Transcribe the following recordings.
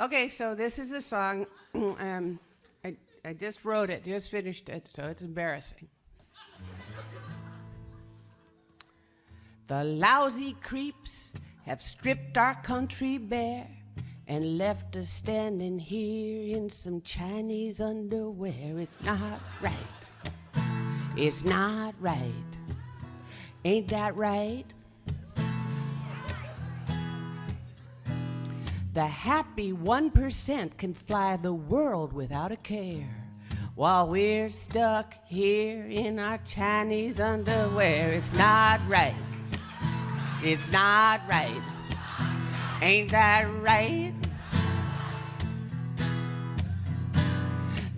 Okay, so this is a song. I just wrote it, just finished it, so it's embarrassing. The lousy creeps have stripped our country bare and left us standing here in some Chinese underwear. It's not right. It's not right. Ain't that right? The happy 1% can fly the world without a care, while we're stuck here in our Chinese underwear. It's not right. It's not right. Ain't that right?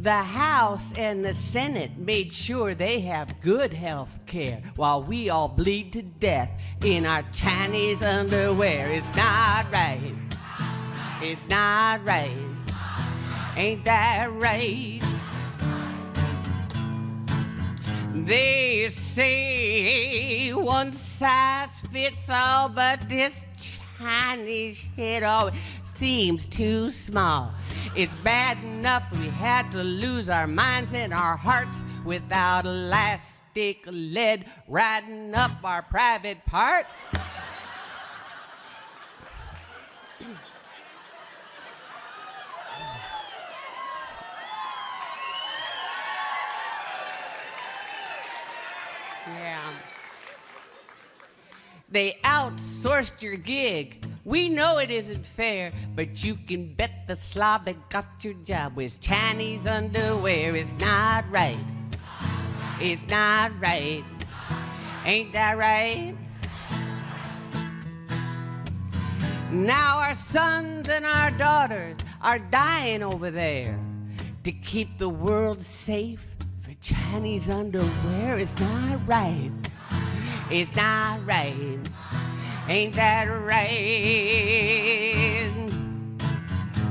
The House and the Senate made sure they have good health care, while we all bleed to death in our Chinese underwear. It's not right. It's not right. Ain't that right? They say one size fits all, but this Chinese shit always seems too small. It's bad enough we had to lose our minds and our hearts without elastic lead riding up our private parts. Yeah. They outsourced your gig. We know it isn't fair, but you can bet the slob that got your job with Chinese underwear. It's not right. It's not right. Ain't that right? Now our sons and our daughters are dying over there to keep the world safe for Chinese underwear. It's not right. It's not right. Ain't that right?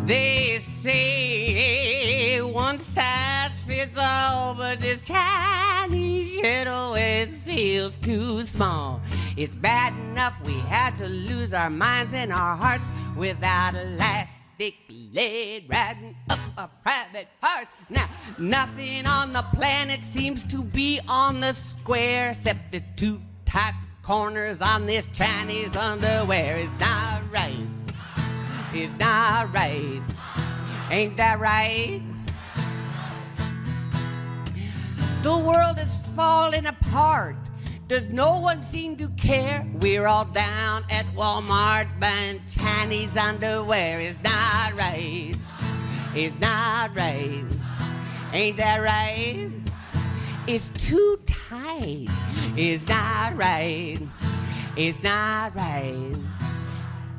They say one size fits all, but this Chinese shit always feels too small. It's bad enough we had to lose our minds and our hearts without elastic lead riding up our private parts. Now, nothing on the planet seems to be on the square except the two tight corners on this Chinese underwear. It's not right. It's not right. Ain't that right? The world is falling apart. Does no one seem to care? We're all down at Walmart buying Chinese underwear. It's not right. It's not right. Ain't that right? It's too tight. It's not right. It's not right.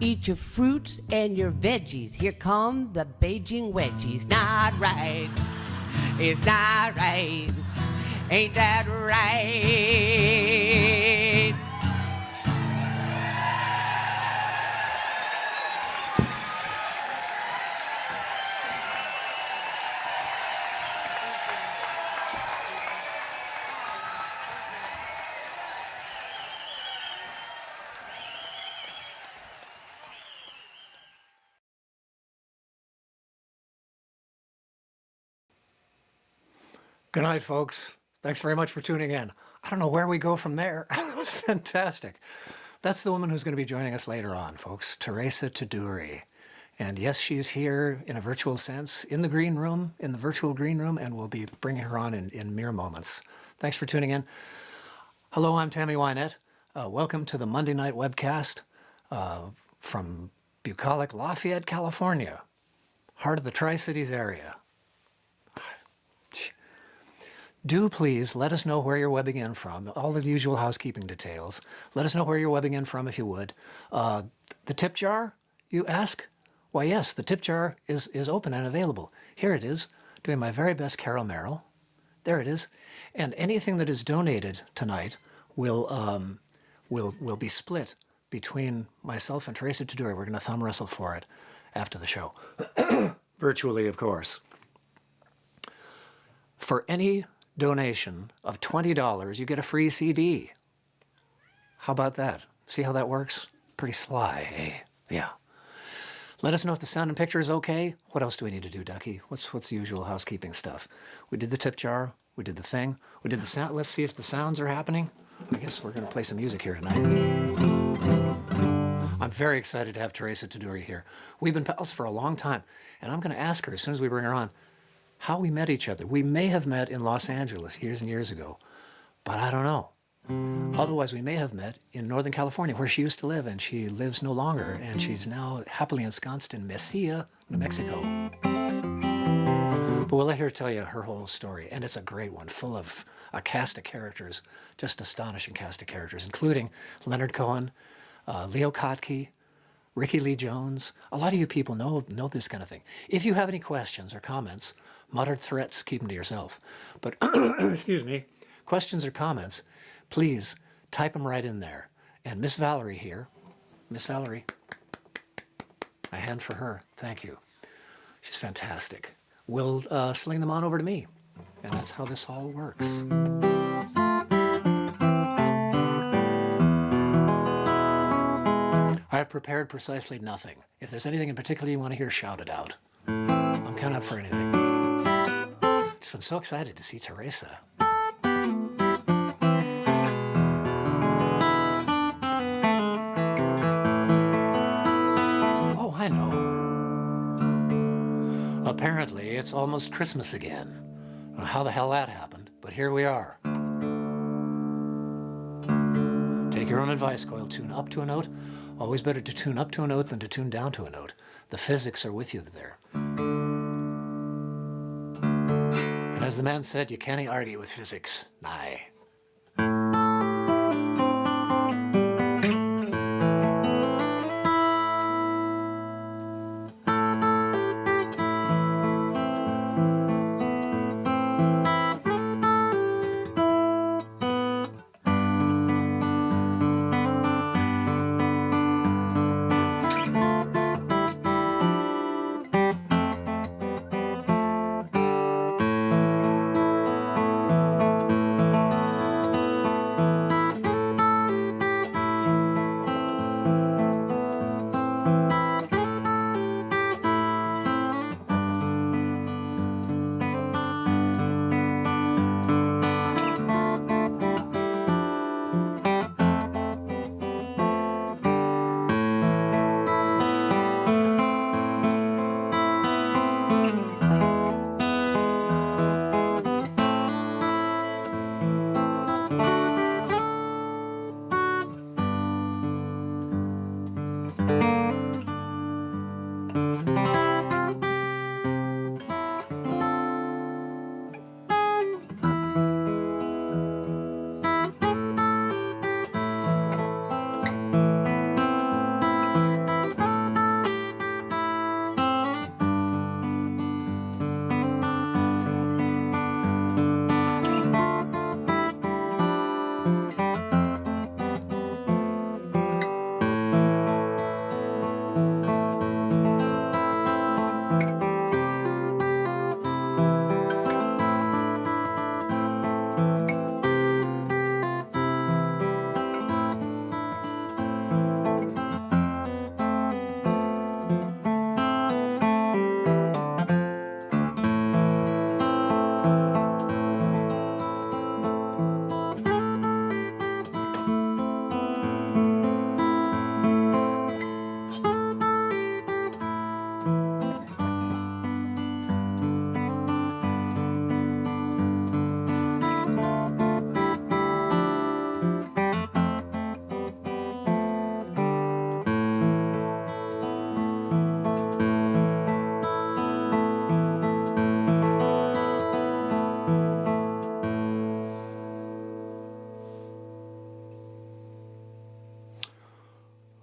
Eat your fruits and your veggies. Here come the Beijing wedgies. Not right. It's not right. Ain't that right? Good night, folks. Thanks very much for tuning in. I don't know where we go from there. That was fantastic. That's the woman who's going to be joining us later on, folks, Teresa Tudury. And yes, she's here in a virtual sense, in the green room, in the virtual green room, and we'll be bringing her on in mere moments. Thanks for tuning in. Hello, I'm Tammy Wynette. Welcome to the Monday night webcast from bucolic Lafayette, California, heart of the Tri-Cities area. Do please let us know where you're webbing in from, all the usual housekeeping details. Let us know where you're webbing in from if you would. The tip jar, you ask? Why yes, the tip jar is open and available. Here it is, doing my very best Carol Merrill. There it is. And anything that is donated tonight will be split between myself and Teresa Tudury. We're going to thumb wrestle for it after the show. Virtually, of course. For any donation of $20, you get a free CD. How about that? See how that works? Pretty sly, eh? Yeah. Let us know if the sound and picture is okay. What else do we need to do, Ducky? What's the usual housekeeping stuff? We did the tip jar. We did the thing. We did the sound. Let's see if the sounds are happening. I guess we're going to play some music here tonight. I'm very excited to have Teresa Tudury here. We've been pals for a long time, and I'm going to ask her as soon as we bring her on how we met each other. We may have met in Los Angeles years and years ago, but I don't know. Otherwise, we may have met in Northern California, where she used to live, and she lives no longer, and she's now happily ensconced in Mesilla, New Mexico. But we'll let her tell you her whole story, and it's a great one, full of a cast of characters, just astonishing cast of characters, including Leonard Cohen, Leo Kottke, Ricky Lee Jones. A lot of you people know this kind of thing. If you have any questions or comments, muttered threats, keep them to yourself. But, excuse me, questions or comments, please type them right in there. And Miss Valerie here, Miss Valerie, a hand for her. Thank you. She's fantastic. We'll sling them on over to me. And that's how this all works. I have prepared precisely nothing. If there's anything in particular you want to hear, shout it out. I'm kind of up for anything. Just been so excited to see Teresa. Oh, I know. Apparently, it's almost Christmas again. I don't know how the hell that happened, but here we are. Take your own advice, Coyle. Tune up to a note. Always better to tune up to a note than to tune down to a note. The physics are with you there. And as the man said, you can't argue with physics. Nah.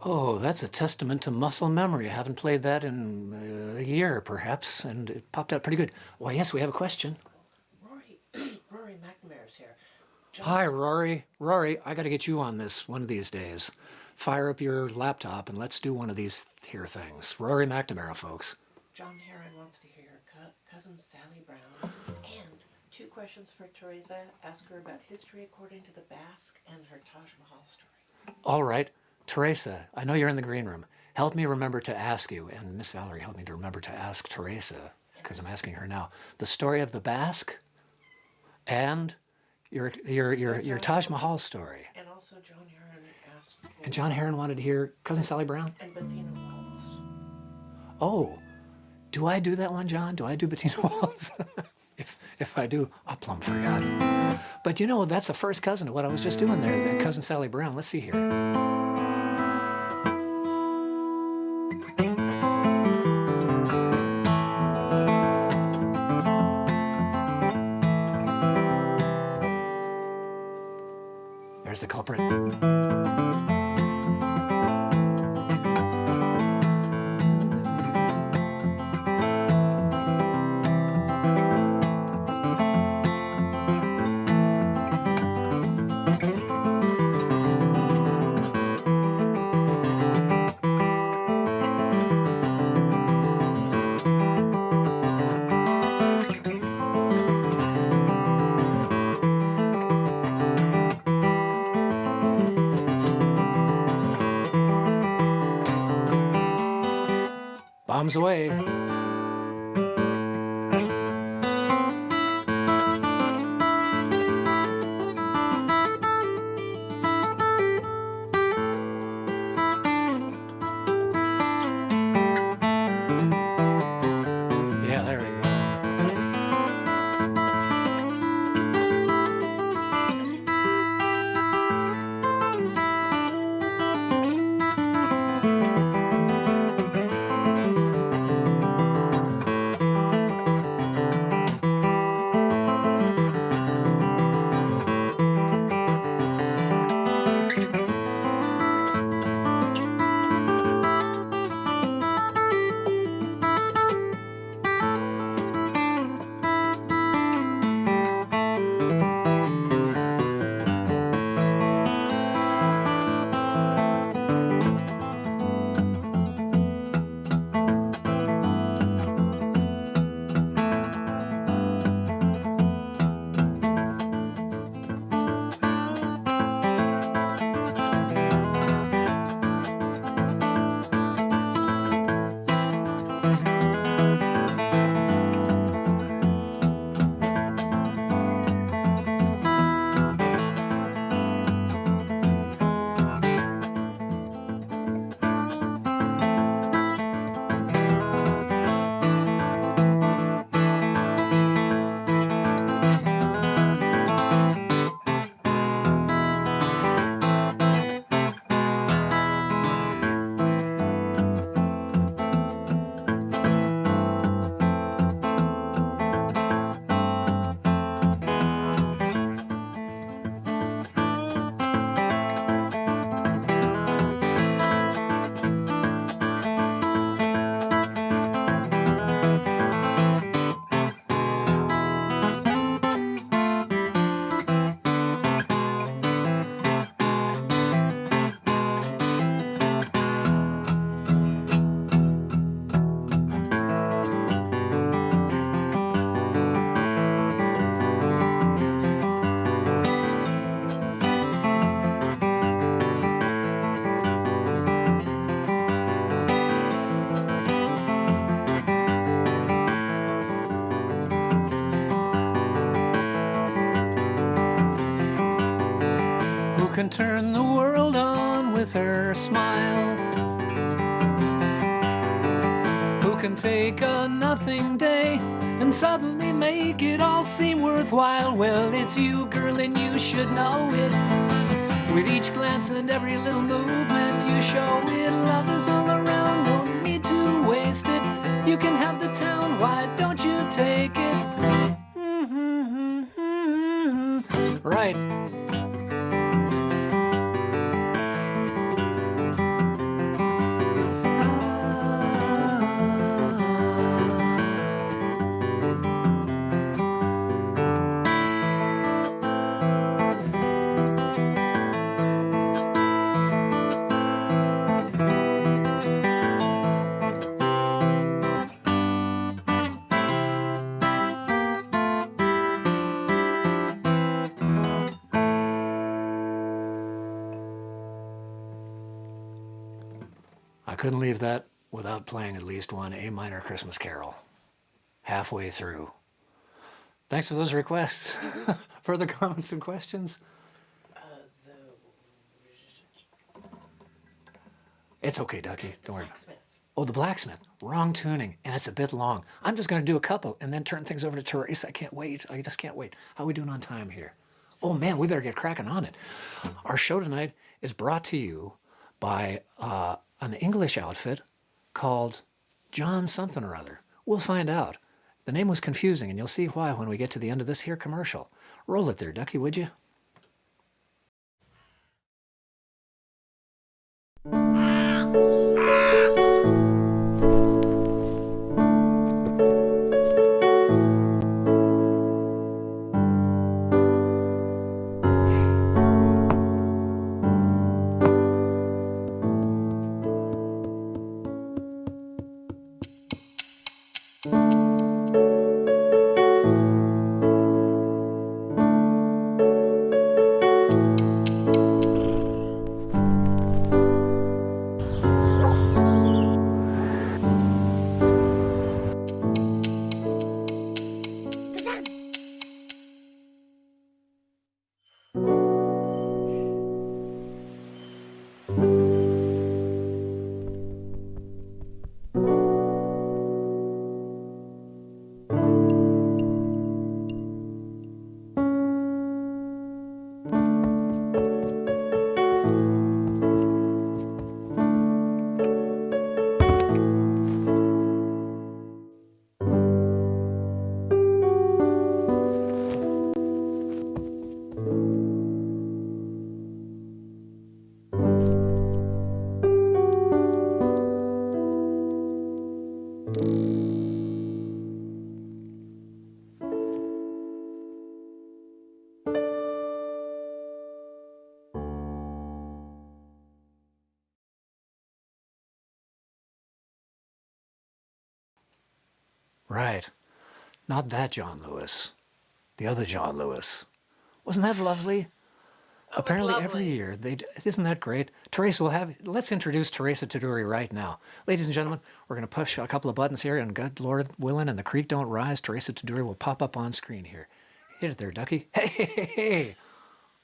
Oh, that's a testament to muscle memory. I haven't played that in a year, perhaps, and it popped out pretty good. Why, yes, we have a question. Rory McNamara's here. Hi, Rory. Rory, I got to get you on this one of these days. Fire up your laptop and let's do one of these here things. Rory McNamara, folks. John Heron wants to hear cousin Sally Brown. And 2 questions for Teresa. Ask her about history according to the Basque and her Taj Mahal story. All right. Teresa, I know you're in the green room. help me remember to ask you, and Miss Valerie helped me to remember to ask Teresa, because I'm asking her now, the story of the Basque and your Taj Mahal story. And also John Heron asked for... And John Heron wanted to hear Cousin Sally Brown? And Bettina Waltz. Oh, do I do that one, John? Do I do Bettina Waltz? If I do, I plumb forgot. But you know, that's the first cousin of what I was just doing there, that Cousin Sally Brown. Let's see here. There's the culprit. Bombs away. Yeah, there we go. Can turn the world on with her smile? Who can take a nothing day and suddenly make it all seem worthwhile? Well, it's you, girl, and you should know it. With each glance and every little movement you show it. Love is all around, don't need to waste it. You can have the town, why don't you take it? Right. couldn't leave that without playing at least one A minor Christmas carol halfway through. Thanks for those requests. Further comments and questions? The It's okay, Ducky. Don't worry. blacksmith. Oh, the blacksmith. Wrong tuning, and it's a bit long. I'm just going to do a couple and then turn things over to Teresa. I can't wait. I just can't wait. How are we doing on time here? Oh, man, we better get cracking on it. Our show tonight is brought to you by an English outfit called John something or other. We'll find out. The name was confusing, and you'll see why when we get to the end of this here commercial. Roll it there, Ducky, would you? Right. Not that John Lewis. The other John Lewis. Wasn't that lovely? Apparently every year isn't that great? Teresa, let's introduce Teresa Tudury right now. Ladies and gentlemen, we're going to push a couple of buttons here, and good Lord willing, and the creek don't rise, Teresa Tudury will pop up on screen here. Hit it there, Ducky. Hey.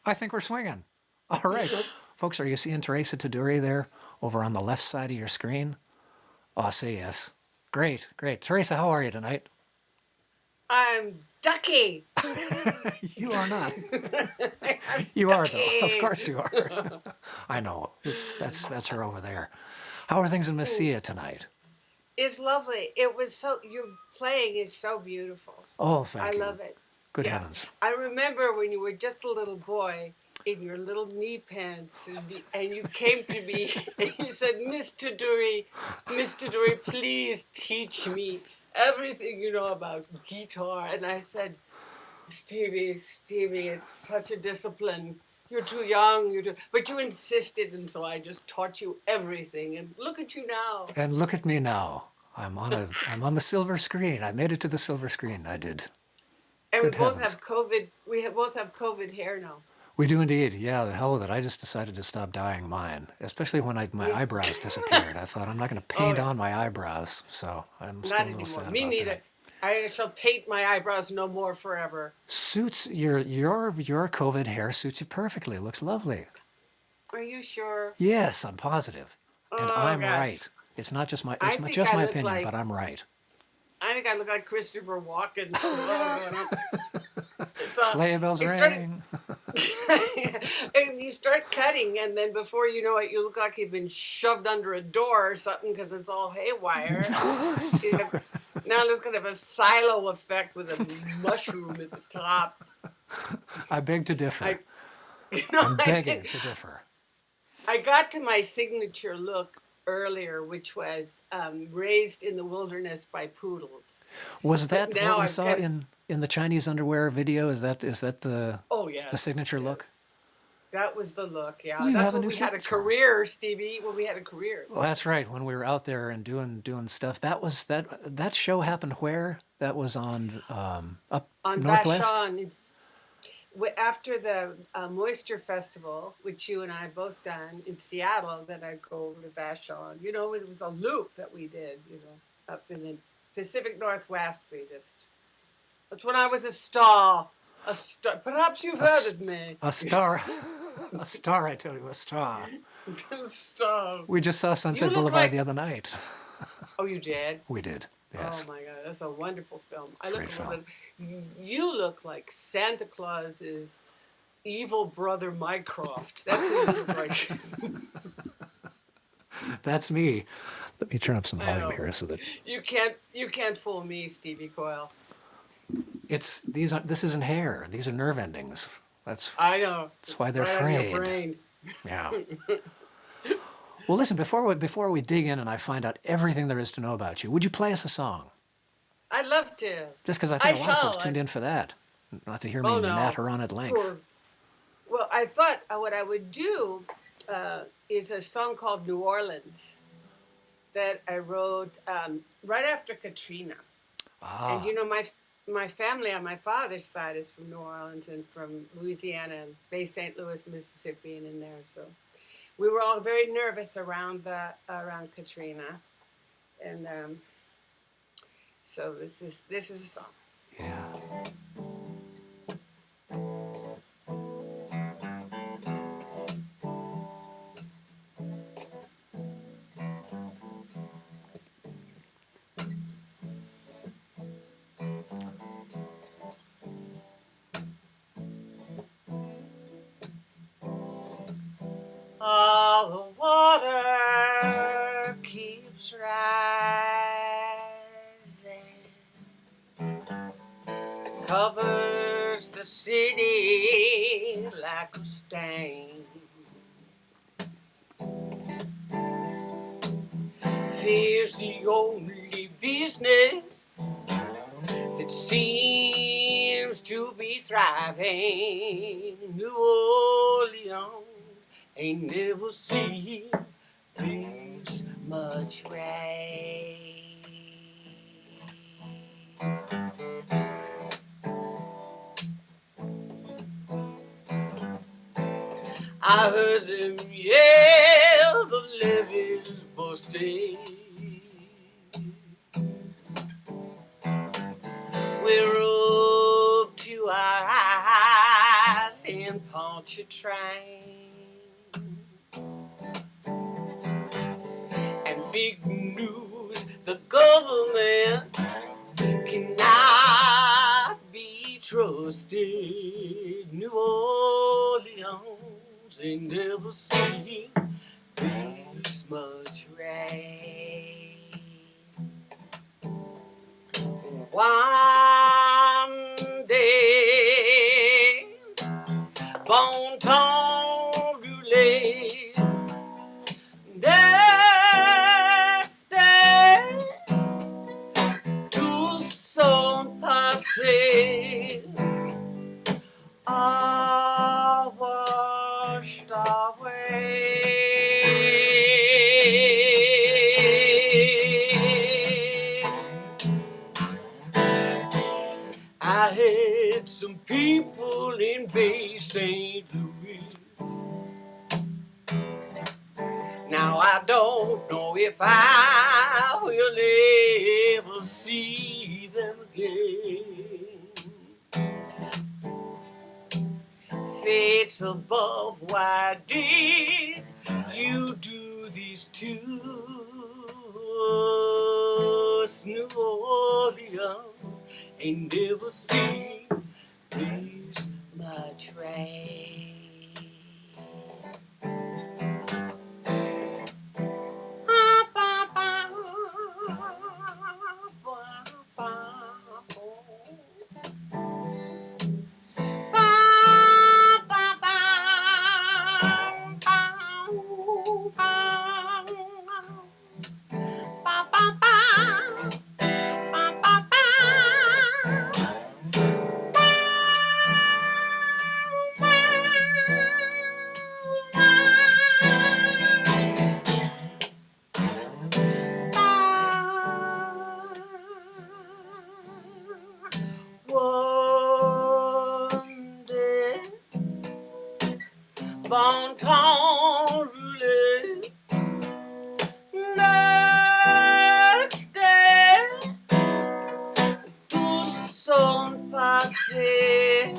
I think we're swinging. All right. Folks, are you seeing Teresa Tudury there over on the left side of your screen? Oh, say yes. Great. Teresa, how are you tonight? I'm Ducky. You are not. You are, though. Of course you are. I know. That's her over there. How are things in Messia tonight? It's lovely. It was your playing is so beautiful. Oh, thank you. I love it. Good heavens. I remember when you were just a little boy in your little knee pants, and you came to me and you said, Miss Tudury, please teach me everything you know about guitar. And I said, Stevie, it's such a discipline. You're too young, but you insisted, and so I just taught you everything. And look at you now. And look at me now. I'm on the silver screen. I made it to the silver screen. I did. And Good we both heavens. have COVID. Both have COVID hair now. We do indeed. Yeah, the hell with it. I just decided to stop dyeing mine, especially when my eyebrows disappeared. I thought I'm not going to paint on my eyebrows, so I'm still Not a little anymore. sad Me about neither. that. I shall paint my eyebrows no more forever. Suits your COVID hair suits you perfectly. It looks lovely. Are you sure? Yes, I'm positive, and Oh, I'm God. right. It's not just my I it's think just I my look opinion, like- but I'm right. I think I look like Christopher Walken. Sleigh bells ring. And you start cutting, and then before you know it, you look like you've been shoved under a door or something because it's all haywire. Now there's kind of a silo effect with a mushroom at the top. I beg to differ. No, I'm begging to differ. I got to my signature look earlier, which was raised in the wilderness by poodles. Was that now what we I've saw got- in the Chinese underwear video? Is that the Oh, yes. the signature yes. look? That was the look, yeah. Well, you That's have a when new we had a signature. career, Stevie. When we had a career. Well, that's right. When we were out there and doing stuff, that show happened where? That was on up On northwest. Vashon. After the Moisture Festival, which you and I both done in Seattle, then I'd go over to Vashon. You know, it was a loop that we did, you know, up in the Pacific Northwest. That's when I was a star. A star. Perhaps you've heard of me. A star. A star, I tell you, a star. Star. We just saw Sunset look Boulevard like- the other night. Oh, you did? We did, yes. Oh my God, that's a wonderful film. Great film. You look like Santa Claus's evil brother Mycroft. That's what you look like. That's me. Let me turn up some I volume know. here so that You can't fool me, Stevie Coyle. this isn't hair. These are nerve endings. That's I know. why they're Right out of your frayed. brain. Yeah. Well, listen, before we dig in and I find out everything there is to know about you, would you play us a song? I'd love to. Just because I think a lot of folks shall. tuned in for that, not to hear me Oh, no. natter on at length. Sure. Well, I thought what I would do is a song called New Orleans that I wrote right after Katrina. Ah, And you know, my family on my father's side is from New Orleans and from Louisiana and Bay St. Louis, Mississippi, and in there. So we were all very nervous around Katrina, and so this is a song. yeah. All the water keeps rising, covers the city like a stain. Fear's the only business that seems to be thriving. New Orleans ain't never seen this much rain. I heard them yell, the levees busted. We're up to our eyes in Pontchartrain. And big news, the government cannot be trusted. New Orleans ain't never seen this much rain. One day, bon temps roulé. Next day, tout son passé are washed away. I had some people in Bay St. Louis. Now I don't know if I will ever see them again. Fates above, why did you do this to us? New Orleans ain't never seen this much rain. bon ton roulette. N'extrait tout son passé.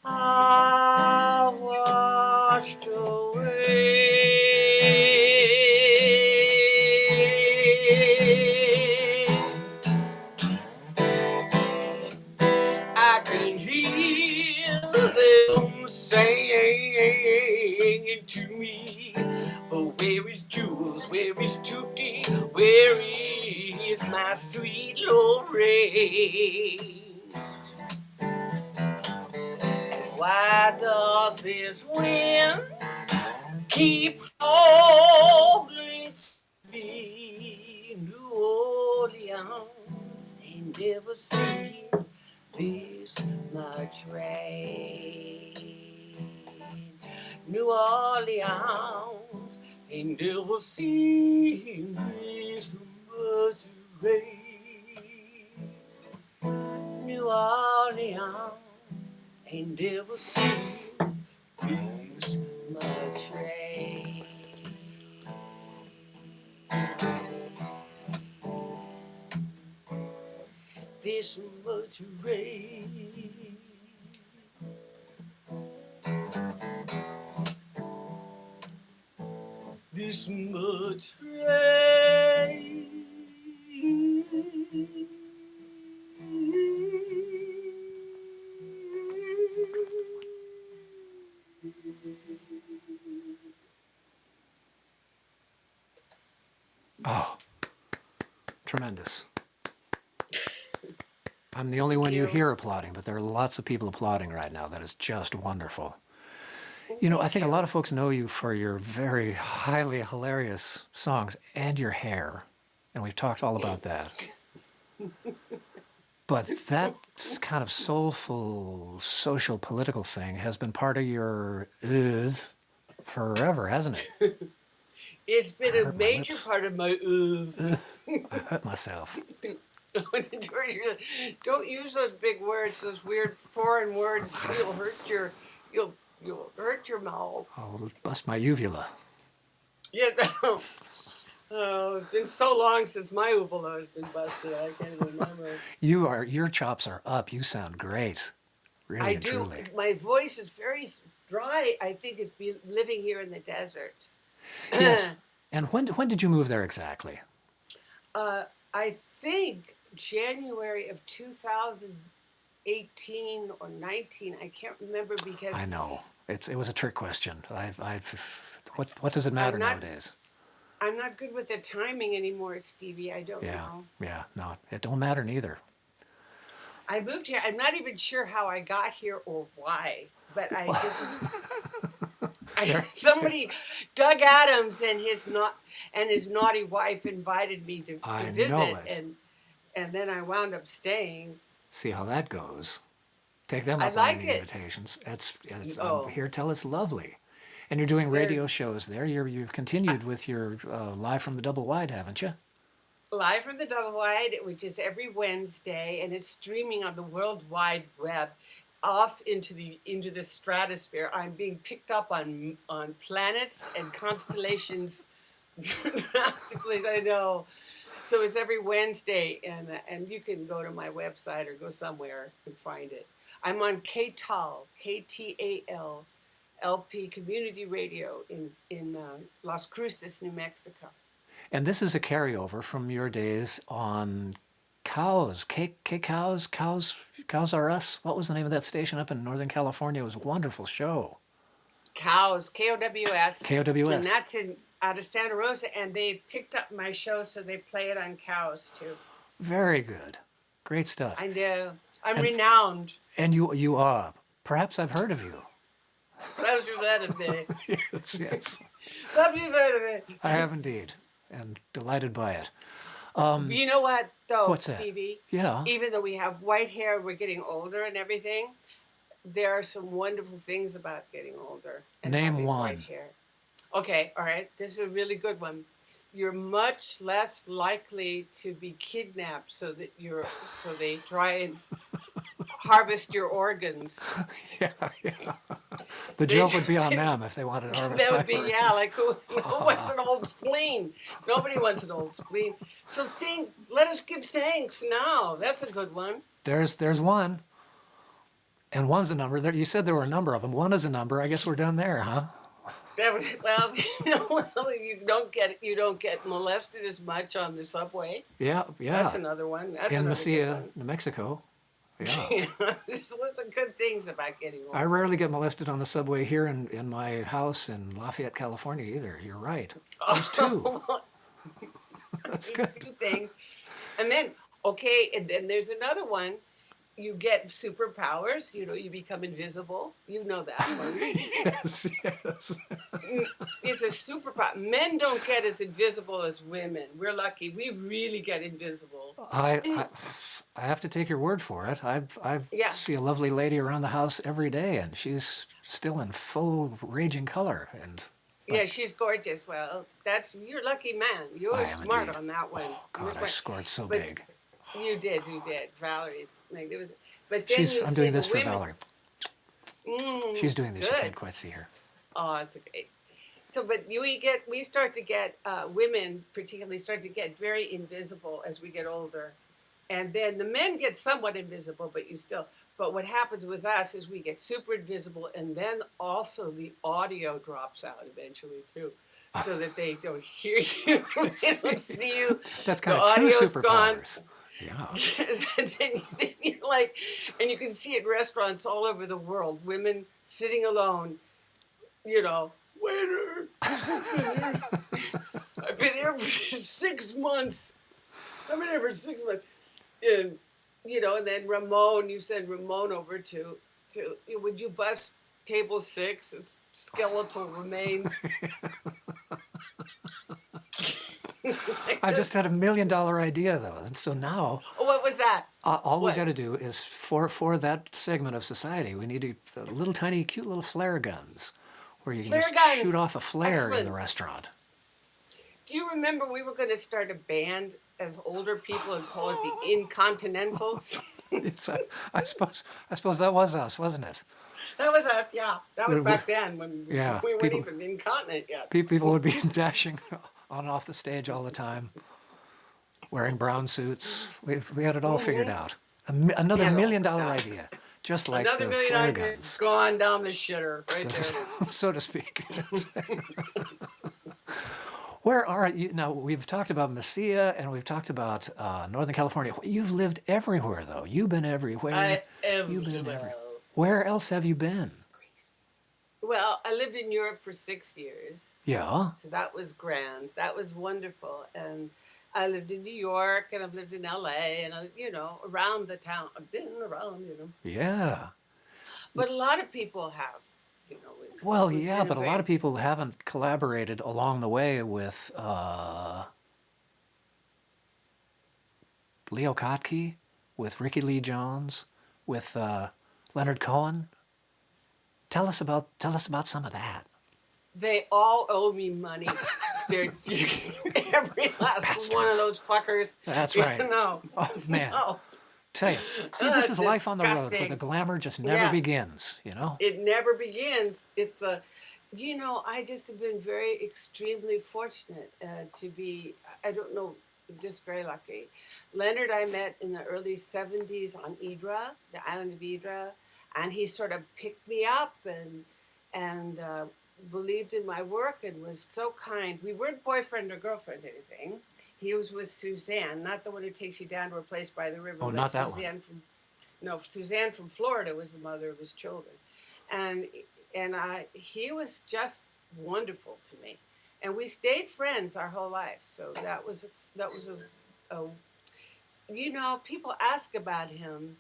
I washed away. I can hear them saying to me, oh, where is Jules, where is Tootie, where is my sweet Lorraine? Why does this wind keep calling to me? New Orleans ain't never seen this much rain. New Orleans ain't never seen this much rain. New Orleans ain't never seen this much rain. This much rain. This much rain. Oh, tremendous. I'm the only one you hear applauding, but there are lots of people applauding right now. That is just wonderful. You know, I think a lot of folks know you for your very highly hilarious songs and your hair, and we've talked all about that. But that kind of soulful, social, political thing has been part of your forever, hasn't it? It's been a hurt my major lips. part of my oeuvre. I hurt myself. Don't use those big words, those weird foreign words. You'll hurt your mouth. I'll bust my uvula. Yeah. Oh, it's been so long since my uvula has been busted. I can't even remember. Your chops are up. You sound great. Really I and do. truly. My voice is very dry. I think it's living here in the desert. Yes. And when did you move there exactly? I think January of 2018 or 19. I can't remember because I know. It was a trick question. What does it matter nowadays? I'm not good with the timing anymore, Stevie. I don't know. Yeah, no, it don't matter neither. I moved here. I'm not even sure how I got here or why, but I just somebody, Doug Adams and his naughty wife invited me to visit, know it. and then I wound up staying. See how that goes. Take them I up like on any it. invitations. Oh. I'm here till it's lovely. And you're doing radio shows there. You've continued with your Live from the Double Wide, haven't you? Live from the Double Wide, which is every Wednesday, and it's streaming on the World Wide Web, off into the stratosphere. I'm being picked up on planets and constellations throughout the place. I know. So it's every Wednesday, and you can go to my website or go somewhere and find it. I'm on KTAL, KTAL, LP Community Radio in Las Cruces, New Mexico. And this is a carryover from your days on Cows, Cows Are Us. What was the name of that station up in Northern California? It was a wonderful show. Cows, KOWS. KOWS. And that's out of Santa Rosa, and they picked up my show, so they play it on Cows too. Very good. Great stuff. I know. I'm renowned. And you are. Perhaps I've heard of you. Perhaps you've heard of me. Yes. Perhaps you've heard of me. I have indeed, and delighted by it. You know what, though, What's that? Stevie? Yeah. Even though we have white hair, we're getting older and everything, there are some wonderful things about getting older. And Name having one. White hair. Okay, all right. This is a really good one. You're much less likely to be kidnapped, so they try and harvest your organs. Yeah, yeah. The joke would be on them if they wanted to harvest That my would be, organs. yeah, like who wants an old spleen? Nobody wants an old spleen. So let us give thanks now. That's a good one. There's one, and one's a number. There, you said there were a number of them. One is a number. I guess we're done there, huh? Well, you don't get molested as much on the subway. Yeah, yeah. That's another one. That's In another Mesilla, good one. New Mexico. Yeah. Yeah, there's lots of good things about getting old. I rarely get molested on the subway here in my house in Lafayette, California either. You're right. There's two. That's good. Two things. And then, okay, and then there's another one. You get superpowers. You know, you become invisible. You know that one. Yes, yes. It's a superpower. Men don't get as invisible as women. We're lucky. We really get invisible. I have to take your word for it. I Yeah. see a lovely lady around the house every day, and she's still in full raging color. And Yeah, she's gorgeous. Well, you're a lucky man. You I were am smart indeed. on that one. oh You were God, I smart. scored so But big. You did. Valerie's magnificent. But then I'm doing this for women, Valerie. Mm, She's doing this. You good. can't quite see her. Oh, it's great. So, but we start to get women particularly start to get very invisible as we get older, and then the men get somewhat invisible, But what happens with us is we get super invisible, and then also the audio drops out eventually too, so that they don't hear you, they don't see you. That's The kind of two audio's gone. superpowers. Yeah. And then you're like, and you can see it in restaurants all over the world, women sitting alone, you know, waiter. I've been here for 6 months. I've been here for 6 months. And, you know, and then Ramon, you send Ramon over to would you bust table 6? It's skeletal remains. I just had $1 million idea though, and so now Oh, what was that? all we What? got to do is for that segment of society, we need little tiny cute little flare guns, where you can Flare just guns. shoot off a flare in the Excellent. restaurant. Do you remember we were going to start a band as older people and call it the Incontinentals? I suppose that was us, wasn't it? That was us, yeah. That was We- back then when yeah, we weren't people- even incontinent yet. People would be dashing on and off the stage all the time, wearing brown suits. We had it all figured out. Another Yeah, $1 million yeah. idea, just like Another the million flare ideas guns, gone down the shitter right there. so to speak. Where are you now? We've talked about Mesilla and we've talked about Northern California. You've lived everywhere, though. You've been everywhere. You've been everywhere. Where else have you been? Well, I lived in Europe for 6 years, Yeah. so that was grand. That was wonderful. And I lived in New York, and I've lived in LA, and around the town. I've been around, Yeah. But a lot of people have, Well, we've yeah, been but a lot very- of people haven't collaborated along the way with Leo Kottke, with Ricky Lee Jones, with Leonard Cohen. Tell us about some of that. They all owe me money. They're every last one of Bastards. those fuckers. That's right. No. Oh man, No. tell you. See, Oh, this it's is life on the road, where disgusting. the glamour just never Yeah. begins. You know. It never begins. It's I just have been very extremely fortunate to be, I don't know, just very lucky. Leonard I met in the early 70s on Hydra, the island of Hydra, and he sort of picked me up and believed in my work and was so kind. We weren't boyfriend or girlfriend or anything. He was with Suzanne, not the one who takes you down to a place by the river. Oh, but not that one. Suzanne from Florida was the mother of his children. And he was just wonderful to me. And we stayed friends our whole life. So that was people ask about him,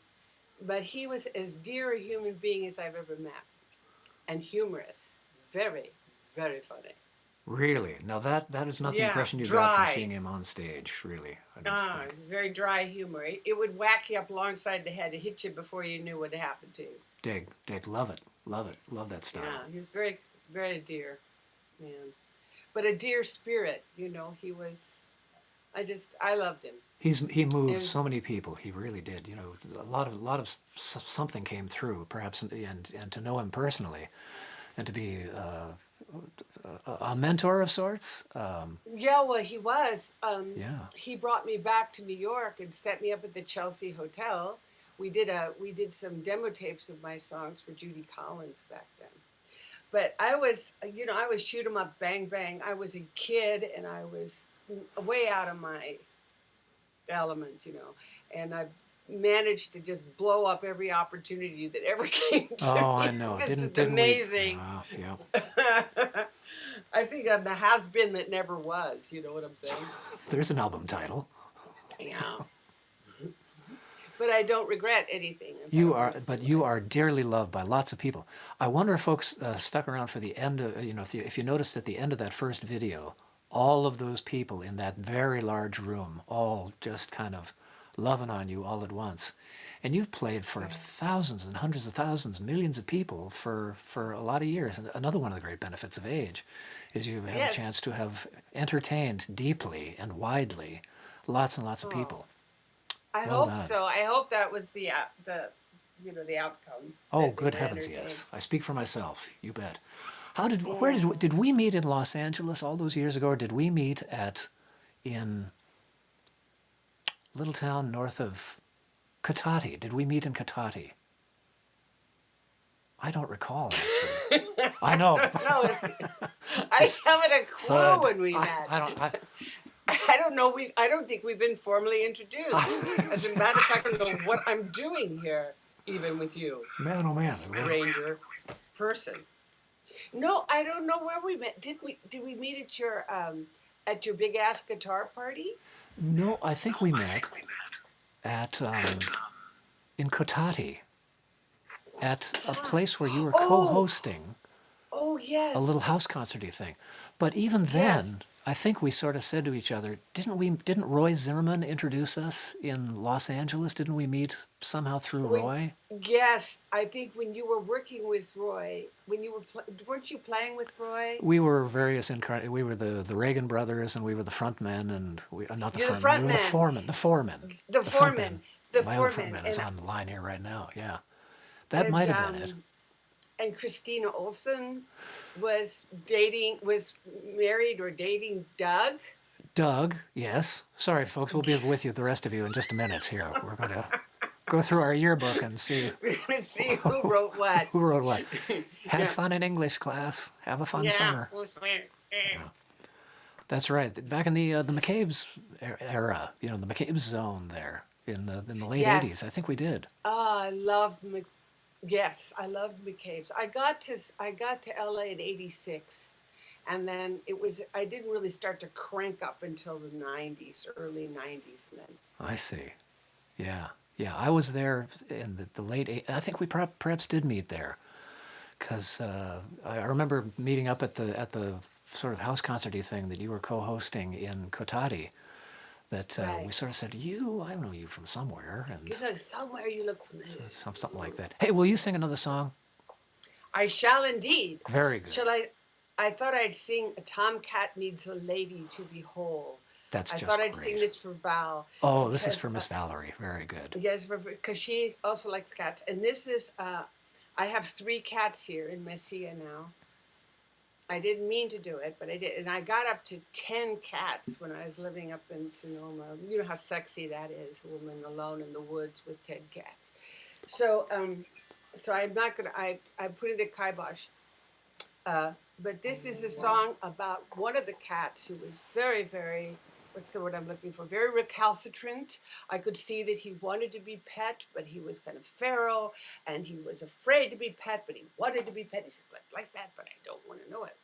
but he was as dear a human being as I've ever met. And humorous. Very, very funny. Really? Now that is not the Yeah, impression you got dry. from seeing him on stage. Really, I just think. It was very dry humor. It would whack you up alongside the head and hit you before you knew what had happened to you. Dig, love it, love that style. Yeah, he was very, very dear, man. But a dear spirit, he was. I loved him. He moved And so many people. He really did. You know, a lot of something came through, perhaps, and to know him personally, and to be a mentor of sorts. yeah, well, he was. Yeah. He brought me back to New York and set me up at the Chelsea Hotel. We did some demo tapes of my songs for Judy Collins back then. But I was shoot 'em up, bang bang. I was a kid and I was way out of my element, and I managed to just blow up every opportunity that ever came to me. Oh, I know. It's Didn't amazing. we? Yeah. I think I'm the has-been that never was. You know what I'm saying? There's an album title. Yeah. But I don't regret anything. But you are dearly loved by lots of people. I wonder if folks stuck around for the end of, if you noticed at the end of that first video, all of those people in that very large room, all just kind of loving on you all at once. And you've played for thousands and hundreds of thousands, millions of people for a lot of years. And another one of the great benefits of age is you have a chance to have entertained deeply and widely lots and lots of people. I Well hope done. so. I hope that was the outcome. Oh, that they good were heavens, entertained. yes. I speak for myself. You bet. Where did we meet in Los Angeles all those years ago, or did we meet in little town north of Cotati? Did we meet in Cotati? I don't recall, actually. I know. No, I haven't a clue Thud. when we met. I don't know. I don't think we've been formally introduced. As a matter of fact, I don't know what I'm doing here, even with you, Man, oh man. stranger person. No, I don't know where we met. Did we meet at your big ass guitar party? No, I think we met at in Cotati at a place where you were co-hosting Oh yes. a little house concerty thing. But even then, I think we sort of said to each other, didn't Roy Zimmerman introduce us in Los Angeles? Didn't we meet somehow through Roy? Yes, I think when you were working with Roy, weren't you playing with Roy? We were various incarnations. We were the Reagan brothers, and we were the frontmen, and not the frontmen. We were the foremen. The foreman. The foreman. My old frontman is on the line here right now. Yeah, that might have been it. And Christina Olsen was married or dating Doug. Doug, yes. Sorry, folks. We'll be with you, the rest of you, in just a minute. Here, we're going to go through our yearbook and see. We're going to see who wrote what. Who wrote what? Had fun in English class. Have a fun summer. Yeah. That's right. Back in the McCabe's era, the McCabe's zone there in the late '80s. I think we did. Oh, I loved Yes, I loved McCabe's. I got to LA in '86, and then I didn't really start to crank up until the '90s, early '90s, and then. I see. Yeah. I was there in the late '80s. I think we perhaps did meet there, because I remember meeting up at the sort of house concerty thing that you were co-hosting in Cotati. That we sort of said, I know you from somewhere. And somewhere you look familiar. Something like that. Hey, will you sing another song? I shall indeed. Very good. Shall I? I thought I'd sing "A Tomcat Needs a Lady to Be Whole." That's just I thought I'd great. sing this for Val. Oh, this is for Miss Valerie. Very good. Yes, because she also likes cats. And this is, I have 3 cats here in Messia now. I didn't mean to do it, but I did. And I got up to 10 cats when I was living up in Sonoma. You know how sexy that is, a woman alone in the woods with 10 cats. So I'm not going to, I put it in kibosh. But this is a song about one of the cats who was very, very, what's the word I'm looking for? Very recalcitrant. I could see that he wanted to be pet, but he was kind of feral, and he was afraid to be pet, but he wanted to be pet. He said, like that, but I don't want to know it.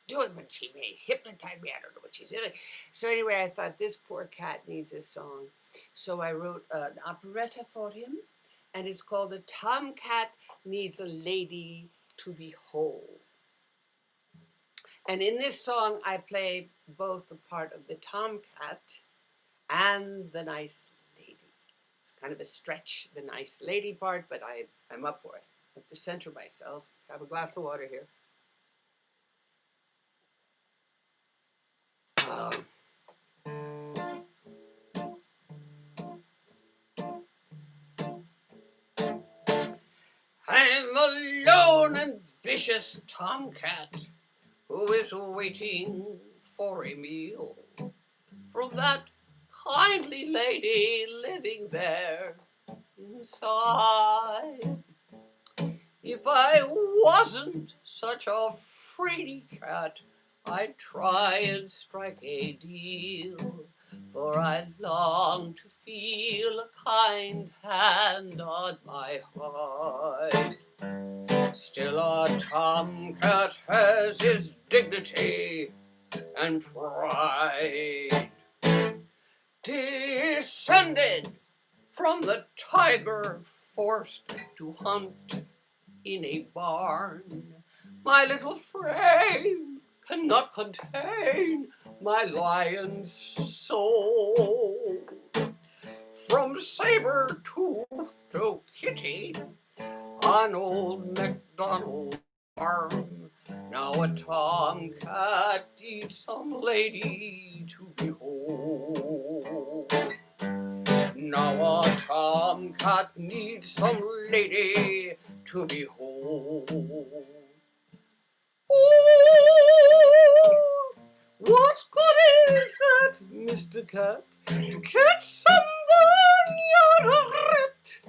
Do it, but she may hypnotize me. I don't know what she's doing. So anyway, I thought this poor cat needs a song. So I wrote an operetta for him, and it's called "A Tomcat Needs a Lady to Be Whole." And in this song, I play both the part of the tomcat and the nice lady. It's kind of a stretch, the nice lady part, but I'm up for it. I have to center myself. Have a glass of water here. a lone and vicious tomcat who is waiting for a meal from that kindly lady living there inside. If I wasn't such a fraidy cat, I'd try and strike a deal, for I long to feel a kind hand on my hide. Still a tomcat has his dignity and pride. Descended from the tiger forced to hunt in a barn, my little frame cannot contain my lion's soul. From saber-tooth to kitty on old MacDonald's farm, now a tomcat needs some lady to behold. Now a tomcat needs some lady to behold. Ooh, what good is that, Mr. Cat, to catch some barnyard rat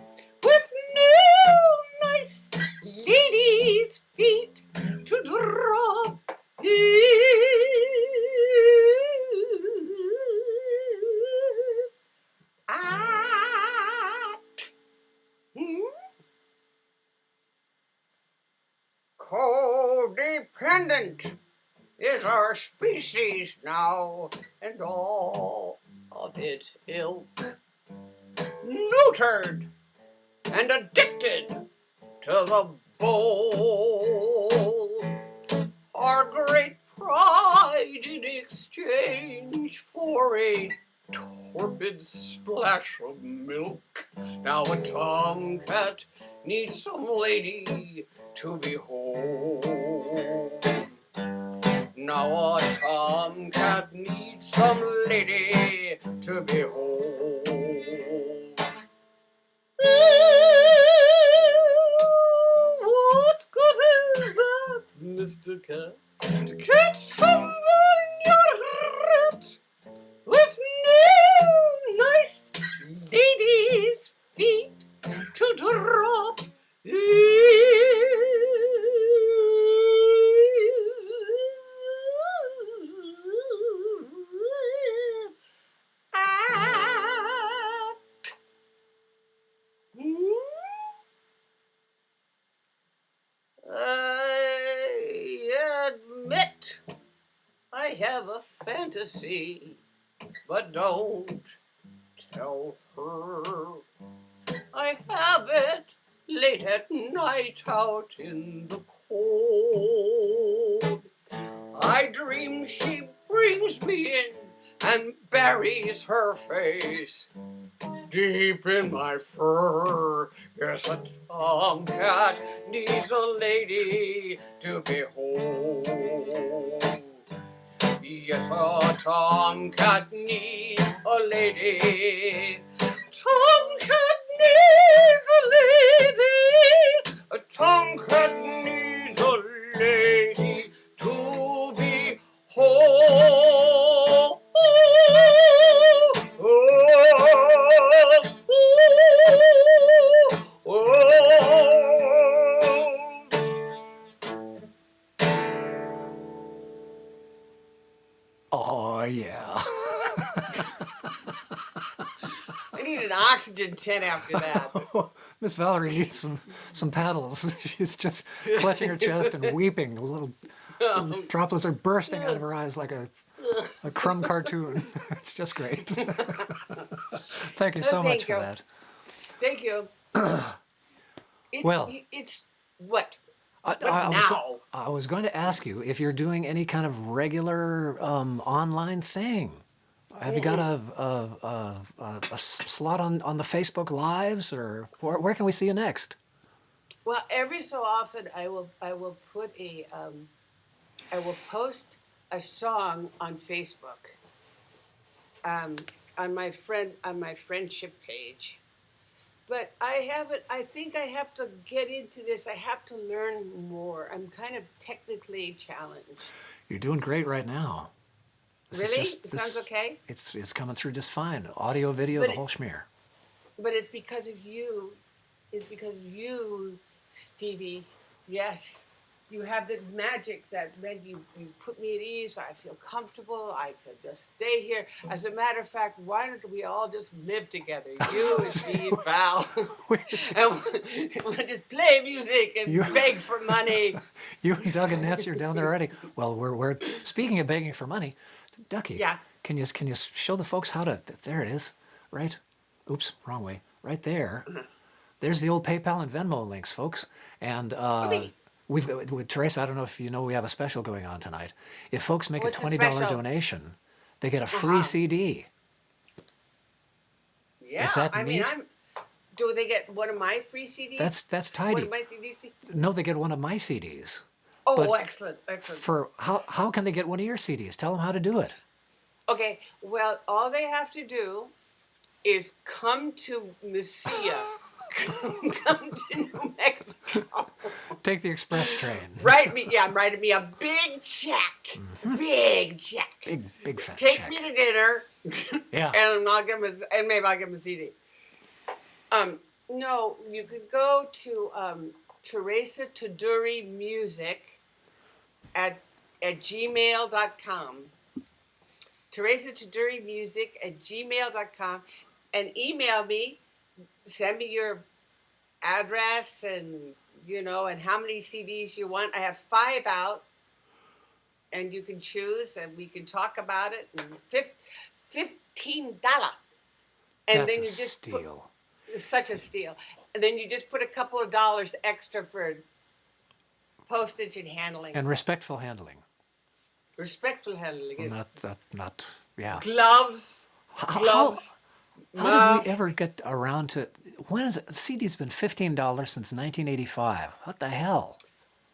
with no nice lady's feet to drop Codependent is our species now, and all of its ilk. Neutered and addicted to the bowl. Our great pride in exchange for a torpid splash of milk. Now a tomcat needs some lady to behold. Now a tomcat needs some lady to behold. What good is that, Mr. Cat, to catch some barnyard rat with no nice lady's feet to drop I admit I have a fantasy, but don't tell her. I have it late at night out in the cold. I dream she brings me in and buries her face deep in my fur. Yes, a tomcat needs a lady to behold. Yes, a tomcat needs a lady. Tomcat needs a lady. A tomcat needs a lady to behold. Oh, yeah. I need an oxygen tent after that. Miss Valerie needs some paddles. She's just clutching her chest and weeping. Little droplets are bursting out of her eyes like a crumb cartoon. It's just great. Thank you so much for that. Thank you. Well, it's what? I was going to ask you if you're doing any kind of regular online thing. Have you got a slot on the Facebook Lives, or where can we see you next? Well, every so often I will put I will post a song on Facebook, on my friendship page, but I haven't. I think I have to get into this. I have to learn more. I'm kind of technically challenged. You're doing great right now. This is Really? just It this. sounds okay. It's coming through just fine. Audio, video, But the whole schmear. but it's because of you. It's because of you, Stevie. Yes. You have the magic that then you put me at ease. I feel comfortable. I could just stay here. As a matter of fact, why don't we all just live together? You and me and Val. And we'll just play music and You- beg for money. You and Doug and Nancy are down there already. Well, we're speaking of begging for money. Ducky, Yeah. can you show the folks how to? There it is, right? Oops, wrong way. Right there. There's the old PayPal and Venmo links, folks. And Okay. we've got with Teresa. I don't know if you know we have a special going on tonight. If folks make What's a the $20 special? donation, they get a free CD. Yeah. that I mean, neat? do they get one of my free CDs? That's One tidy. of my CDs? No, they get one of my CDs. Oh, but excellent. Excellent. For how can they get one of your CDs? Tell them how to do it. Okay, well, all they have to do is come to Mesilla, come to New Mexico, Take the express train. write me a big check, big check. Big fat Take check. me to dinner, Yeah. and maybe I'll give him a CD. No, you could go to Teresa Tudury Music at gmail.com. Teresa Tudury Music at gmail.com, and email me. Send me your address and and how many CDs you want. I have 5 out, and you can choose, and we can talk about it. And $15, and That's then a you just steal. it's such a steal. And then you just put a couple of dollars extra for postage and handling. And respectful handling. Respectful handling. Not yeah. Gloves. How Gloves. did we masks. ever get around to when is it? CD's been $15 since 1985. What the hell?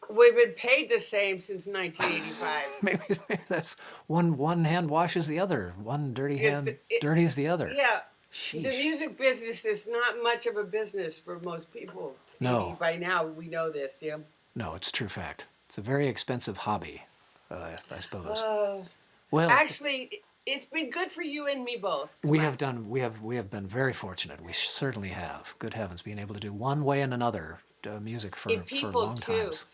We've been paid the same since 1985. Maybe that's one hand washes the other. One dirty hand dirties the other. Yeah. Sheesh. The music business is not much of a business for most people. Stevie, No. By now we know this, yeah. No, it's a true fact. It's a very expensive hobby, I suppose. Uh, Well, Actually, it's been good for you and me both. we have been very fortunate. We certainly have. Good heavens, being able to do one way and another music for And people, long too. times.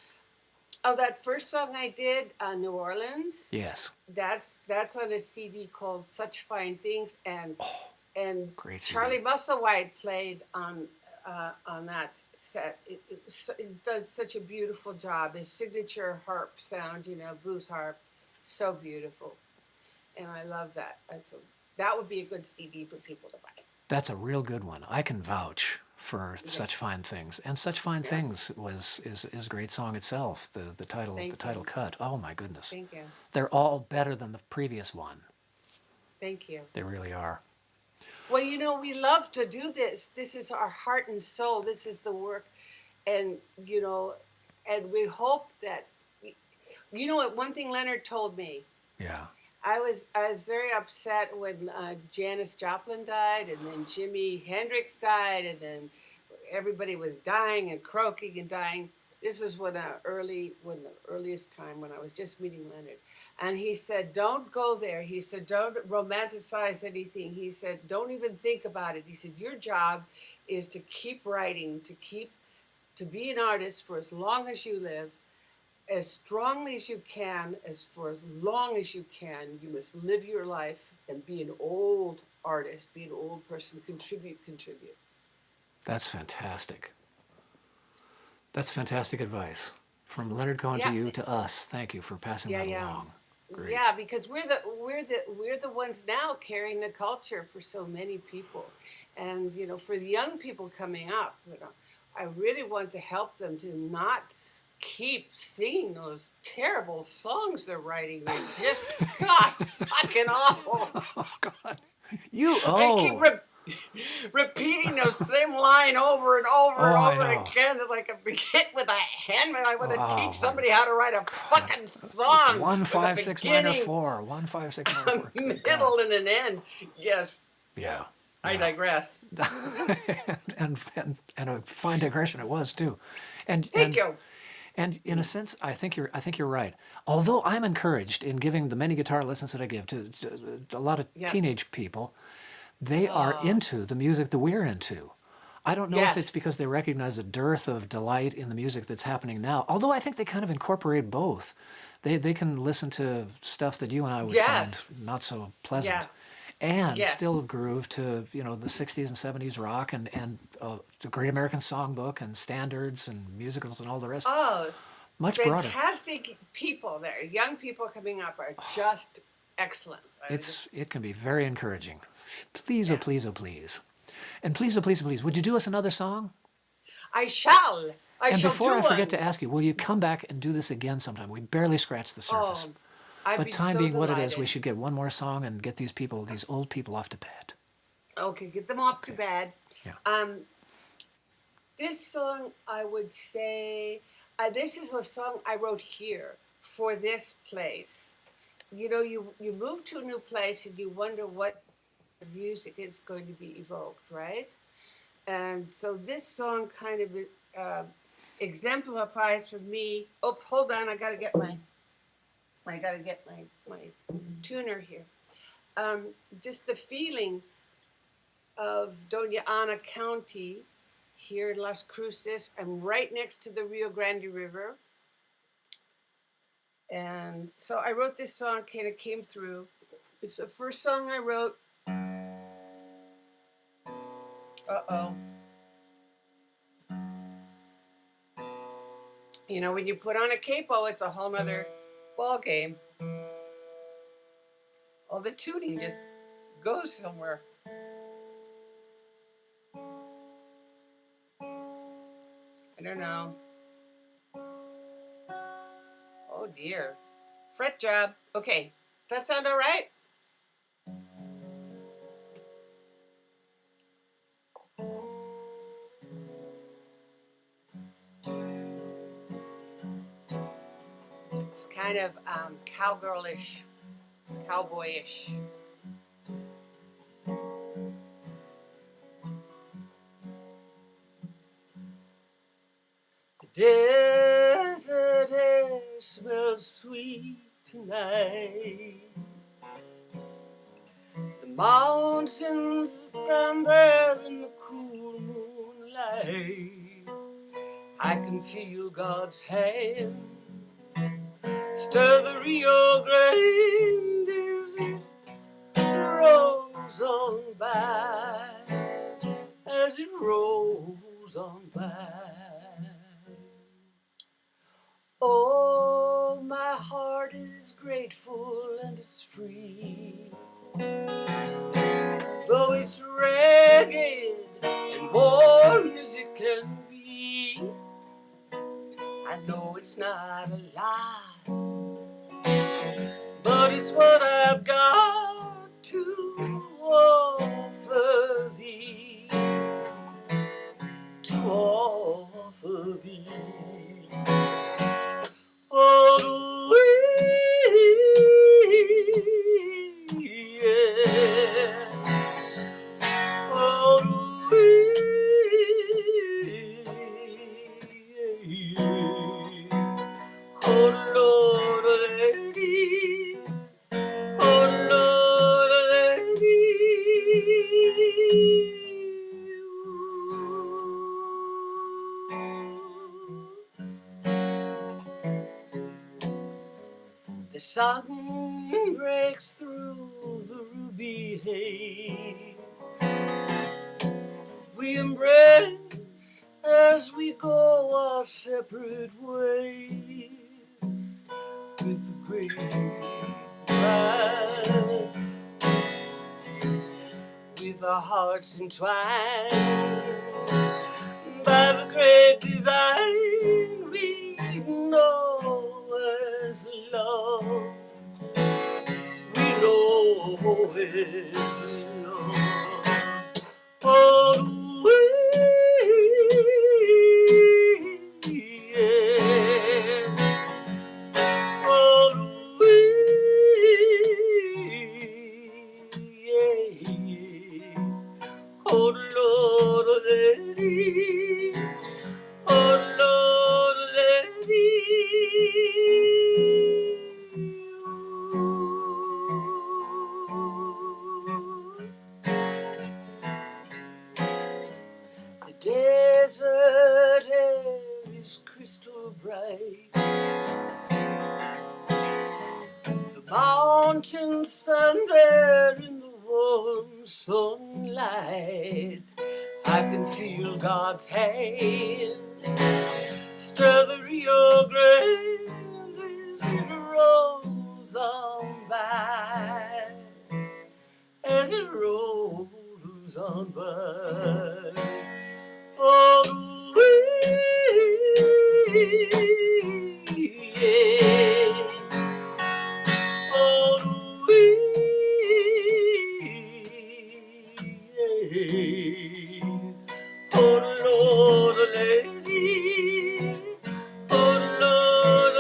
Oh, that first song I did, New Orleans. Yes. That's on a CD called Such Fine Things, and Great CD. Charlie Musselwhite played on that set. It does such a beautiful job. His signature harp sound, blues harp, so beautiful, and I love that. That would be a good CD for people to buy. That's a real good one. I can vouch for Such Fine Things. And Such Fine Things is a great song itself. The title Thank title you. cut. Oh my goodness. Thank you. They're all better than the previous one. Thank you. They really are. Well, we love to do this. This is our heart and soul. This is the work, and and we hope that. One thing Leonard told me. Yeah. I was very upset when Janis Joplin died, and then Jimi Hendrix died, and then everybody was dying and croaking and dying. This is when the earliest time when I was just meeting Leonard, and he said, "Don't go there." He said, "Don't romanticize anything." He said, "Don't even think about it." He said, "Your job is to keep writing, to be an artist for as long as you live, as strongly as you can, for as long as you can. You must live your life and be an old artist, be an old person, contribute." That's fantastic. That's fantastic advice. From Leonard Cohen to Yeah. you to us. Thank you for passing that along. Great. Yeah, because we're the ones now carrying the culture for so many people, and for the young people coming up, I really want to help them to not keep singing those terrible songs they're writing. They're just fucking awful. Oh God. You I keep repeating the same line over and over and I over know. again. It's like a hit with a hammer. I want to Oh, teach somebody how to write a fucking song. 1 with 5 a 6 minor beginning, 4. 1 5 6 minor 4. a middle, and an end. Yes. Yeah. I digress. and a fine digression it was too. Thank you. And in a sense, I think you're right. Although I'm encouraged in giving the many guitar lessons that I give to a lot of teenage people, they are into the music that we're into. I don't know if it's Yes. because they recognize a dearth of delight in the music that's happening now. Although I think they kind of incorporate both. They can listen to stuff that you and I would find Yes. not so pleasant, Yeah. and Yes. still groove to the 60s and 70s rock and the Great American Songbook and standards and musicals and all the rest. Oh, Much broader. fantastic people there. Young people coming up are just excellent. It can be very encouraging. Please, oh Yes. please, oh please. And please, oh please, oh please, would you do us another song? I shall. I And shall before do I forget one. to ask you, will you come back and do this again sometime? We barely scratched the surface. Oh, I'd But be time so being what it is, delighted. we should get one more song and get these old people off to bed. Okay, get them off to bed. Yeah. This song, I would say, this is a song I wrote here for this place. You move to a new place and you wonder what music is going to be evoked, right? And so this song kind of exemplifies for me. Oh, hold on, I gotta get my tuner here. Just the feeling of Doña Ana County here in Las Cruces. I'm right next to the Rio Grande River. And so I wrote this song, kind of came through. It's the first song I wrote. Uh-oh. When you put on a capo, it's a whole nother ball game. All the tuning just goes somewhere. I don't know. Oh dear. Fret job. Okay. That sound all right? It's kind of cowgirlish, cowboyish. The desert air smells sweet tonight. The mountains stand there in the cool moonlight. I can feel God's hand stir the Rio Grande as it rolls on by, as it rolls on by. Oh, my heart is grateful and it's free, though it's ragged and warm as it can be. I know it's not a lie, but it's what I've got to offer thee, to offer thee. Oh, yeah. Oh, yeah. Oh, Lord, lady. Oh, Lord, lady. The sun breaks through the ruby haze. We embrace as we go our separate ways. With the great pride, with our hearts entwined by the great design we know as love. We know as love. Oh, yeah. Oh, yeah. crystal bright. The mountains stand there in the warm sunlight. I can feel God's hand stir the Rio Grande as it rolls on by, as it rolls on by. Oh, yeah. Oh, yeah. Oh, Lord, lady. Oh, Lord,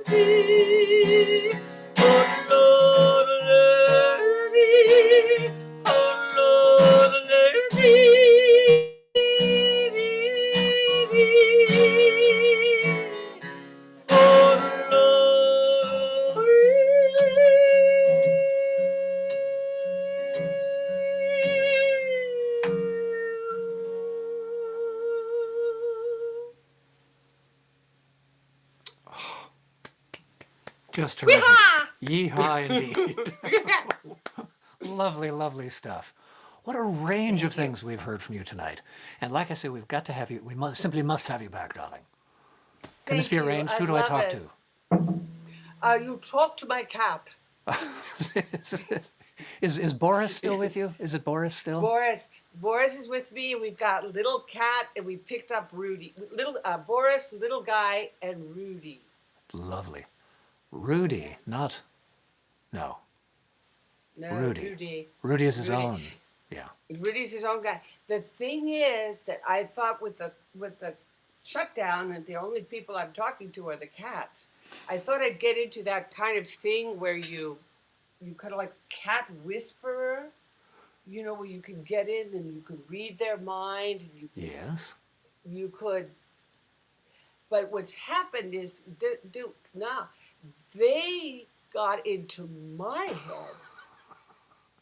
lady. Oh, Lord, lady. Oh, Lord, lady. Just terrific. Yeehaw indeed. Lovely, lovely stuff. What a range of things we've heard from you tonight. And like I say, we've got to have you, simply must have you back, darling. Can this be arranged? Who do I talk to? You talk to my cat. Is Boris still with you? Is it Boris still? Boris is with me, and we've got little cat, and we picked up Rudy. Boris, little guy, and Rudy. Lovely. Rudy, not... No. No, Rudy. Rudy is his Rudy. own. Yeah. Rudy's his own guy. The thing is that I thought with the shutdown, and the only people I'm talking to are the cats. I thought I'd get into that kind of thing where you kind of like cat whisperer, you know, where you can get in and you can read their mind. And Yes. You could. But what's happened is, they got into my head.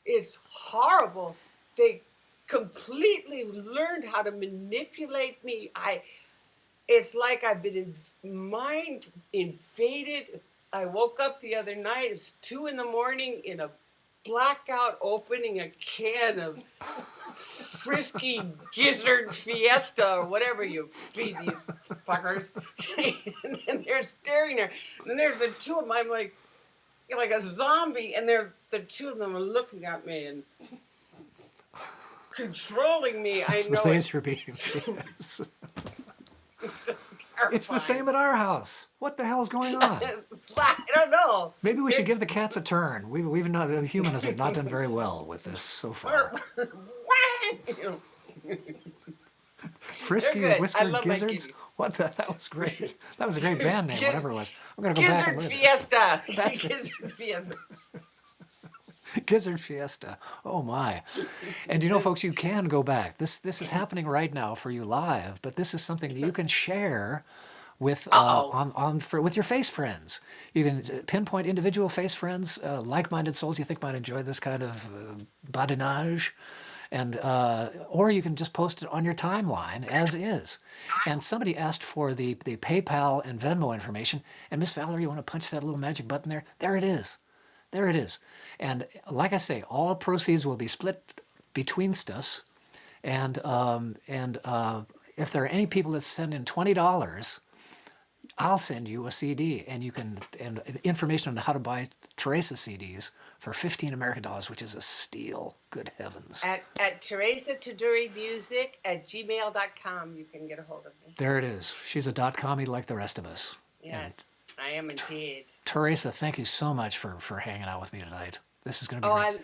It's horrible. They completely learned how to manipulate me. It's like I've been mind invaded. I woke up the other night. It's 2 a.m. in a blackout, opening a can of frisky gizzard fiesta or whatever you feed these fuckers. And they're staring there. And there's the two of them. I'm like a zombie. And the two of them are looking at me and controlling me. I know. Laser beams, yes. It's the same at our house. What the hell's going on? I don't know. Maybe we should give the cats a turn. We've not, the humans have not done very well with this so far. Frisky Whisker Gizzards? What the? That was great. That was a great band name, whatever it was. I'm going to go back and look at this. Gizzard Fiesta. Gizzard Fiesta. Oh my. And you know, folks, you can go back. This is happening right now for you live, but this is something that you can share with with your face friends. You can pinpoint individual face friends, like-minded souls you think might enjoy this kind of badinage, and or you can just post it on your timeline as is. And somebody asked for the PayPal and Venmo information, and Miss Valerie, you want to punch that little magic button there? There it is. There it is. And like I say, all proceeds will be split between us. And if there are any people that send in $20, I'll send you a CD, and information on how to buy Teresa CDs for $15 American, which is a steal. Good heavens. At Teresa Tudury Music at gmail.com, you can get a hold of me. There it is. She's a .commie like the rest of us. Yes. And I am indeed. Teresa, thank you so much for hanging out with me tonight. This is going to be great.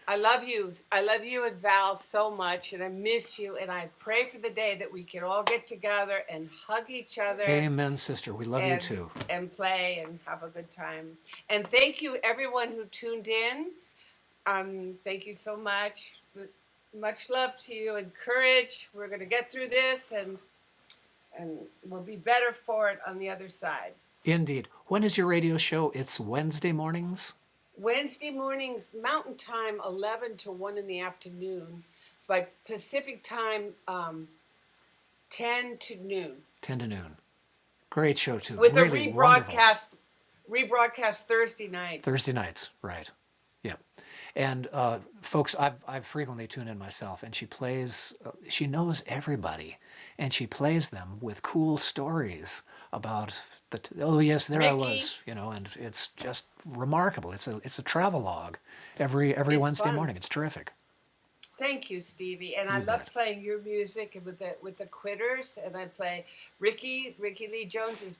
I love you. I love you and Val so much, and I miss you, and I pray for the day that we can all get together and hug each other. Amen, sister. We love you too. And play and have a good time. And thank you, everyone who tuned in. Thank you so much. Much love to you and courage. We're going to get through this, and we'll be better for it on the other side. Indeed. When is your radio show? It's Wednesday mornings? Wednesday mornings, Mountain Time, 11 to 1 in the afternoon. But Pacific Time, 10 to noon. 10 to noon. Great show, too. With really a wonderful. rebroadcast Thursday night. Thursday nights, right. Yeah. And folks, I've frequently tuned in myself, and she plays, she knows everybody, and she plays them with cool stories about oh yes, there I Ricky. was, and it's just remarkable. It's a travelogue every It's Wednesday fun. morning. It's terrific. Thank you, Stevie. And I You love bet. playing your music with the Quitters. And I play Ricky Lee Jones has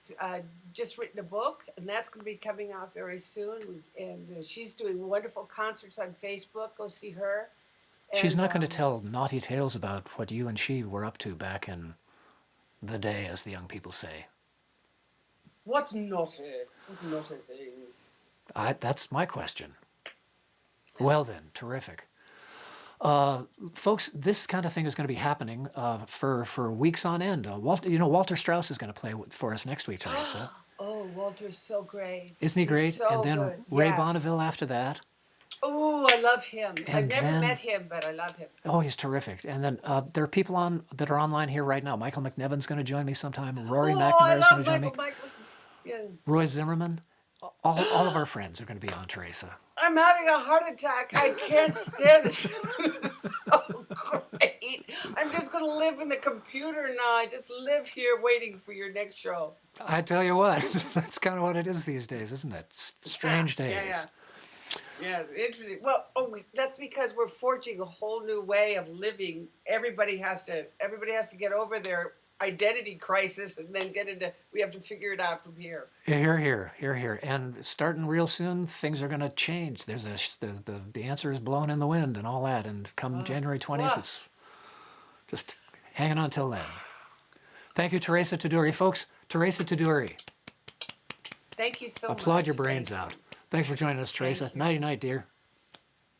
just written a book, and that's going to be coming out very soon. And she's doing wonderful concerts on Facebook. Go see her. She's And, not going to tell naughty tales about what you and she were up to back in the day, as the young people say. What's naughty? What's naughty thing? That's my question. Well then, terrific. Folks, this kind of thing is going to be happening for weeks on end. Walter Strauss is going to play for us next week, Teresa. Oh, Walter's so great. Isn't he great? So And then good. Ray Yes. Bonneville after that. Oh, I love him. I've And never then- met him, but I love him. Oh, he's terrific. And then there are people that are online here right now. Michael McNevin's going to join me sometime. Rory Oh, I McNamara's going love to join me. Michael. Yeah. Roy Zimmerman. All of our friends are going to be on, Teresa. I'm having a heart attack. I can't stand it. It's so great. I'm just going to live in the computer now. I just live here waiting for your next show. I tell you what, that's kind of what it is these days, isn't it? Strange days. Yeah, interesting. Well, that's because we're forging a whole new way of living. Everybody has to get over their identity crisis and then we have to figure it out from here. Here. And starting real soon, things are going to change. There's the answer is blown in the wind and all that. And come January 20th, it's just hanging on till then. Thank you, Teresa Tudury. Folks, Teresa Tudury. Thank you so much. Applaud your brains out. Thanks for joining us, Teresa. Nighty-night, dear.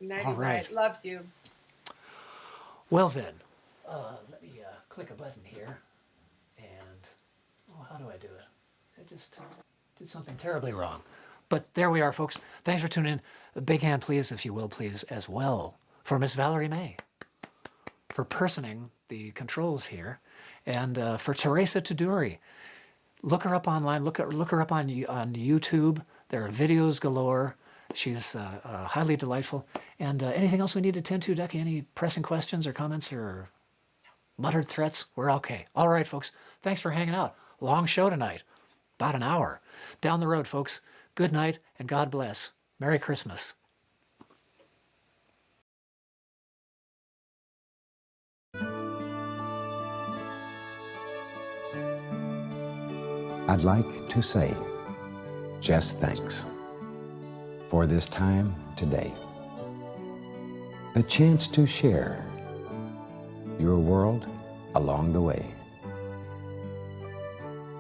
Nighty All right. night. Love you. Well then, let me click a button here. How do I do it? I just did something terribly wrong. But there we are, folks. Thanks for tuning in. A big hand, please, if you will, please, as well, for Miss Valerie May, for personing the controls here, and for Teresa Tudury. Look her up online. Look her up on YouTube. There are videos galore. She's highly delightful. And anything else we need to tend to, Ducky? Any pressing questions or comments or muttered threats? We're okay. All right, folks. Thanks for hanging out. Long show tonight. About an hour. Down the road, folks. Good night and God bless. Merry Christmas. I'd like to say just thanks for this time today. The chance to share your world along the way.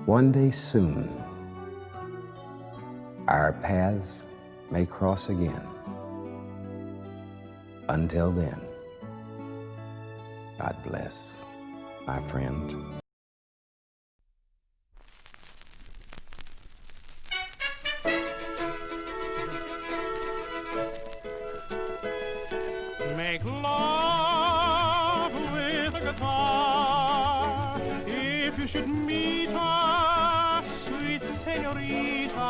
One day soon, our paths may cross again. Until then, God bless, my friend. Make love with a guitar if you should meet a sweet senorita.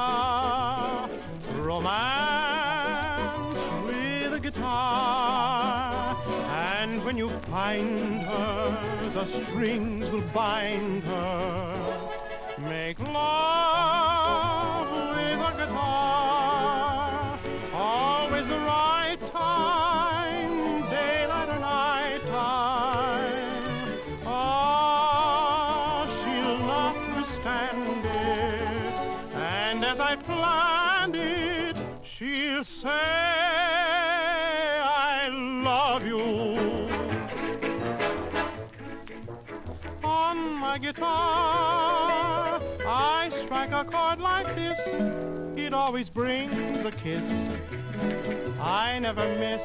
Romance with a guitar, and when you find her, the strings will bind her. Make love with a guitar, always the right time, daylight or night time. Ah, she'll not withstand it, and as I planned it, she'll say, I love you. On my guitar, I strike a chord like this, it always brings a kiss. I never miss.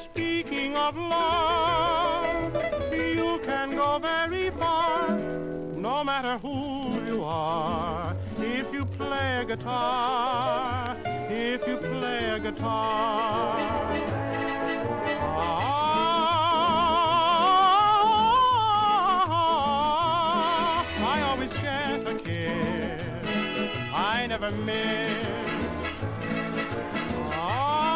Speaking of love, you can go very far, no matter who you are, if you play a guitar, if you play a guitar. I always get a kiss. I never miss. Ah,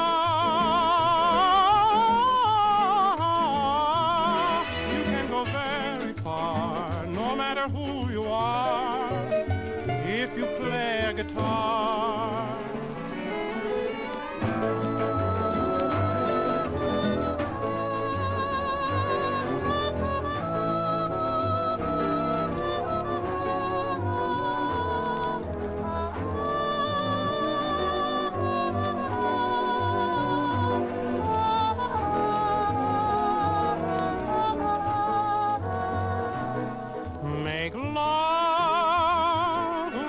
you can go very far, no matter who you are, if you play a guitar. Make love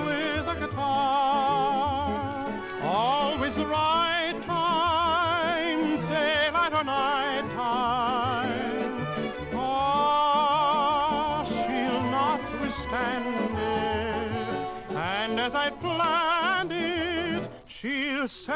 with a guitar, always the right time, daylight or night time. Oh, she'll not withstand it, and as I planned it, she'll say,